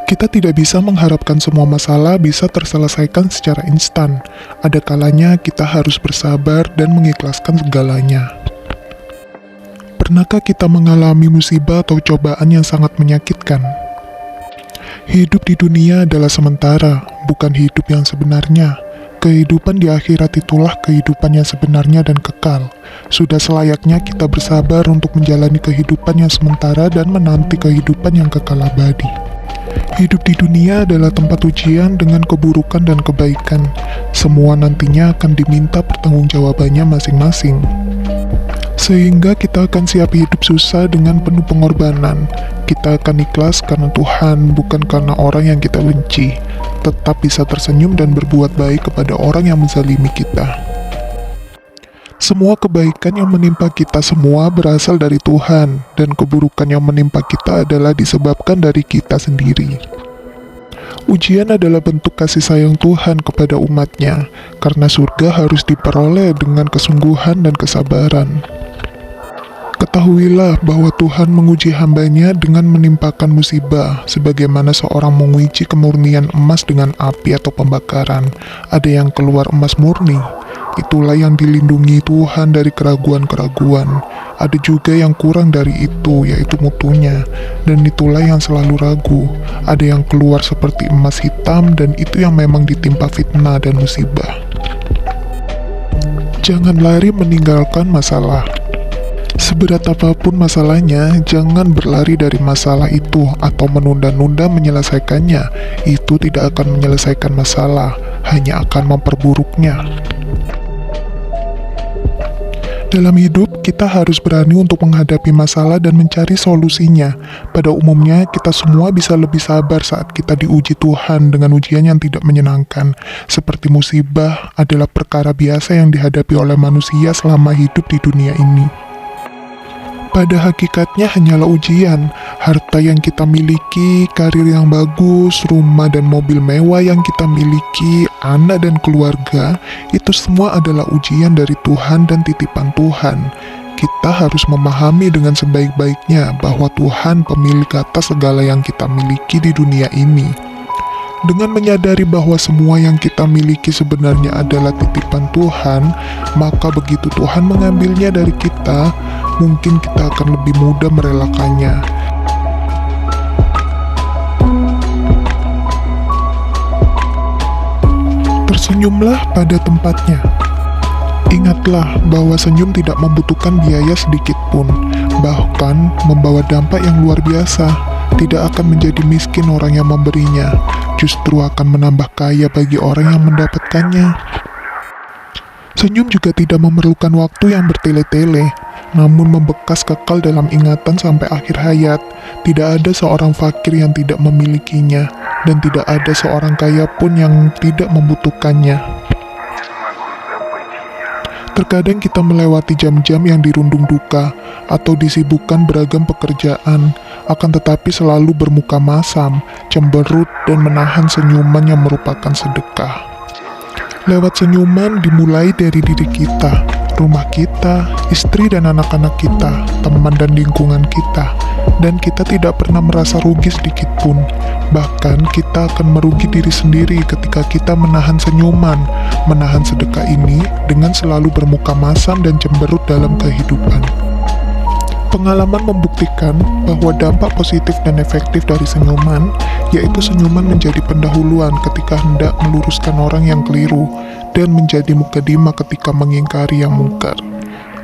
Kita tidak bisa mengharapkan semua masalah bisa terselesaikan secara instan. Ada kalanya kita harus bersabar dan mengikhlaskan segalanya. Pernahkah kita mengalami musibah atau cobaan yang sangat menyakitkan? Hidup di dunia adalah sementara, bukan hidup yang sebenarnya. Kehidupan di akhirat itulah kehidupan yang sebenarnya dan kekal. Sudah selayaknya kita bersabar untuk menjalani kehidupan yang sementara dan menanti kehidupan yang kekal abadi. Hidup di dunia adalah tempat ujian dengan keburukan dan kebaikan. Semua nantinya akan diminta pertanggungjawabannya masing-masing. Sehingga kita akan siap hidup susah dengan penuh pengorbanan. Kita akan ikhlas karena Tuhan, bukan karena orang yang kita benci. Tetap bisa tersenyum dan berbuat baik kepada orang yang menzalimi kita. Semua kebaikan yang menimpa kita semua berasal dari Tuhan, dan keburukan yang menimpa kita adalah disebabkan dari kita sendiri. Ujian adalah bentuk kasih sayang Tuhan kepada umatnya, karena surga harus diperoleh dengan kesungguhan dan kesabaran. Ketahuilah bahwa Tuhan menguji hambanya dengan menimpakan musibah, sebagaimana seorang menguji kemurnian emas dengan api atau pembakaran. Ada yang keluar emas murni, itulah yang dilindungi Tuhan dari keraguan-keraguan. Ada juga yang kurang dari itu, yaitu mutunya, dan itulah yang selalu ragu. Ada yang keluar seperti emas hitam, dan itu yang memang ditimpa fitnah dan musibah. Jangan lari meninggalkan masalah. Seberat apapun masalahnya, jangan berlari dari masalah itu atau menunda-nunda menyelesaikannya. Itu tidak akan menyelesaikan masalah, hanya akan memperburuknya. Dalam hidup, kita harus berani untuk menghadapi masalah dan mencari solusinya. Pada umumnya, kita semua bisa lebih sabar saat kita diuji Tuhan dengan ujian yang tidak menyenangkan. Seperti musibah adalah perkara biasa yang dihadapi oleh manusia selama hidup di dunia ini. Pada hakikatnya hanyalah ujian, harta yang kita miliki, karir yang bagus, rumah dan mobil mewah yang kita miliki, anak dan keluarga, itu semua adalah ujian dari Tuhan dan titipan Tuhan. Kita harus memahami dengan sebaik-baiknya bahwa Tuhan pemilik atas segala yang kita miliki di dunia ini. Dengan menyadari bahwa semua yang kita miliki sebenarnya adalah titipan Tuhan, maka begitu Tuhan mengambilnya dari kita, mungkin kita akan lebih mudah merelakannya. Tersenyumlah pada tempatnya. Ingatlah bahwa senyum tidak membutuhkan biaya sedikit pun, bahkan membawa dampak yang luar biasa. Tidak akan menjadi miskin orang yang memberinya, justru akan menambah kaya bagi orang yang mendapatkannya. Senyum juga tidak memerlukan waktu yang bertele-tele, namun membekas kekal dalam ingatan sampai akhir hayat. Tidak ada seorang fakir yang tidak memilikinya, dan tidak ada seorang kaya pun yang tidak membutuhkannya. Terkadang kita melewati jam-jam yang dirundung duka, atau disibukkan beragam pekerjaan, akan tetapi selalu bermuka masam, cemberut, dan menahan senyuman yang merupakan sedekah. Lewat senyuman dimulai dari diri kita, rumah kita, istri dan anak-anak kita, teman dan lingkungan kita, dan kita tidak pernah merasa rugi sedikit pun. Bahkan kita akan merugi diri sendiri ketika kita menahan senyuman, menahan sedekah ini dengan selalu bermuka masam dan cemberut dalam kehidupan. Pengalaman membuktikan bahwa dampak positif dan efektif dari senyuman, yaitu senyuman menjadi pendahuluan ketika hendak meluruskan orang yang keliru, dan menjadi mukadimah ketika mengingkari yang mungkar.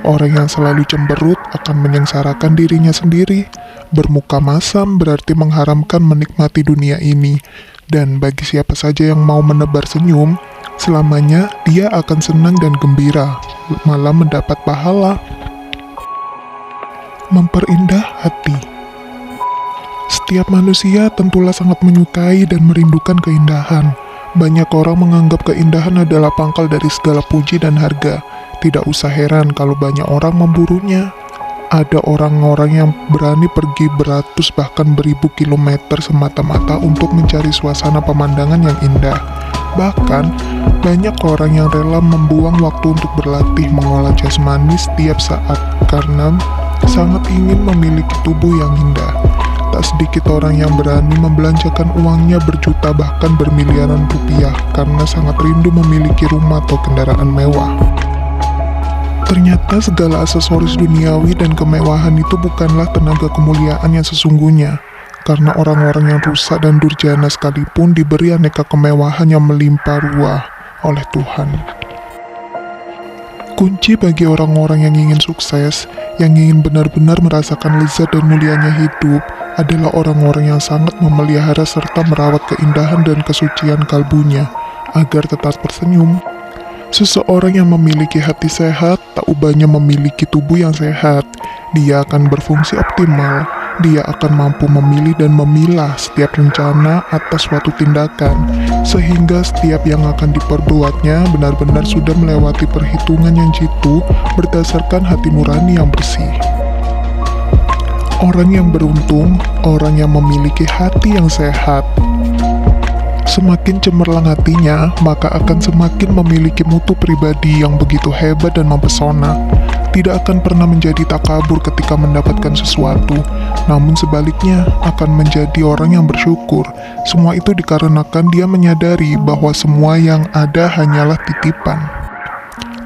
Orang yang selalu cemberut akan menyengsarakan dirinya sendiri. Bermuka masam berarti mengharamkan menikmati dunia ini, dan bagi siapa saja yang mau menebar senyum, selamanya dia akan senang dan gembira, malah mendapat pahala. Memperindah hati. Setiap manusia tentulah sangat menyukai dan merindukan keindahan. Banyak orang menganggap keindahan adalah pangkal dari segala puji dan harga. Tidak usah heran kalau banyak orang memburunya. Ada orang-orang yang berani pergi beratus bahkan beribu kilometer semata-mata untuk mencari suasana pemandangan yang indah. Bahkan, banyak orang yang rela membuang waktu untuk berlatih mengolah jasmani setiap saat karena sangat ingin memiliki tubuh yang indah. tak sedikit orang yang berani membelanjakan uangnya berjuta bahkan bermiliaran rupiah karena sangat rindu memiliki rumah atau kendaraan mewah. Ternyata segala aksesoris duniawi dan kemewahan itu bukanlah tenaga kemuliaan yang sesungguhnya, karena orang-orang yang rusak dan durjana sekalipun diberi aneka kemewahan yang melimpah ruah oleh Tuhan. Kunci bagi orang-orang yang ingin sukses, yang ingin benar-benar merasakan lezat dan mulianya hidup, adalah orang-orang yang sangat memelihara serta merawat keindahan dan kesucian kalbunya, agar tetap tersenyum. Seseorang yang memiliki hati sehat, tak ubahnya memiliki tubuh yang sehat. Dia akan berfungsi optimal, dia akan mampu memilih dan memilah setiap rencana atas suatu tindakan, sehingga setiap yang akan diperbuatnya benar-benar sudah melewati perhitungan yang jitu berdasarkan hati nurani yang bersih. Orang yang beruntung, orang yang memiliki hati yang sehat. Semakin cemerlang hatinya, maka akan semakin memiliki mutu pribadi yang begitu hebat dan mempesona. Tidak akan pernah menjadi takabur ketika mendapatkan sesuatu, namun sebaliknya akan menjadi orang yang bersyukur. Semua itu dikarenakan dia menyadari bahwa semua yang ada hanyalah titipan.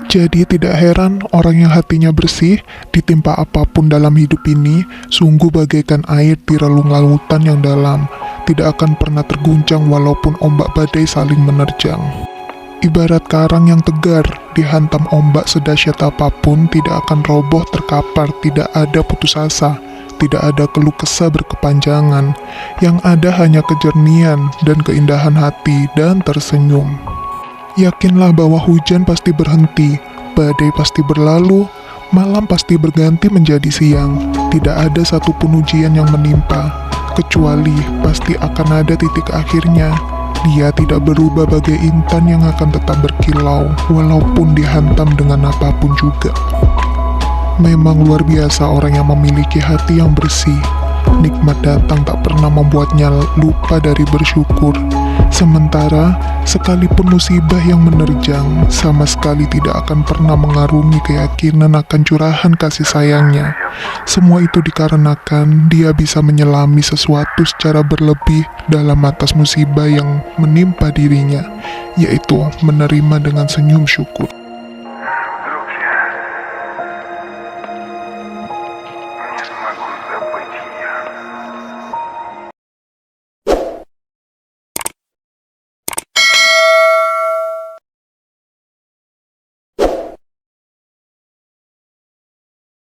Jadi tidak heran orang yang hatinya bersih, ditimpa apapun dalam hidup ini, sungguh bagaikan air di relung lautan yang dalam, tidak akan pernah terguncang walaupun ombak badai saling menerjang. Ibarat karang yang tegar, dihantam ombak sedahsyat apapun, tidak akan roboh terkapar, tidak ada putus asa, tidak ada keluh kesah berkepanjangan, yang ada hanya kejernihan dan keindahan hati dan tersenyum. Yakinlah bahwa hujan pasti berhenti, badai pasti berlalu, malam pasti berganti menjadi siang. Tidak ada satupun ujian yang menimpa, kecuali pasti akan ada titik akhirnya. Dia tidak berubah bagai intan yang akan tetap berkilau, walaupun dihantam dengan apapun juga. Memang luar biasa orang yang memiliki hati yang bersih. Nikmat datang tak pernah membuatnya lupa dari bersyukur. Sementara, sekalipun musibah yang menerjang, sama sekali tidak akan pernah mengarungi keyakinan akan curahan kasih sayangnya. Semua itu dikarenakan dia bisa menyelami sesuatu secara berlebih dalam atas musibah yang menimpa dirinya, yaitu menerima dengan senyum syukur.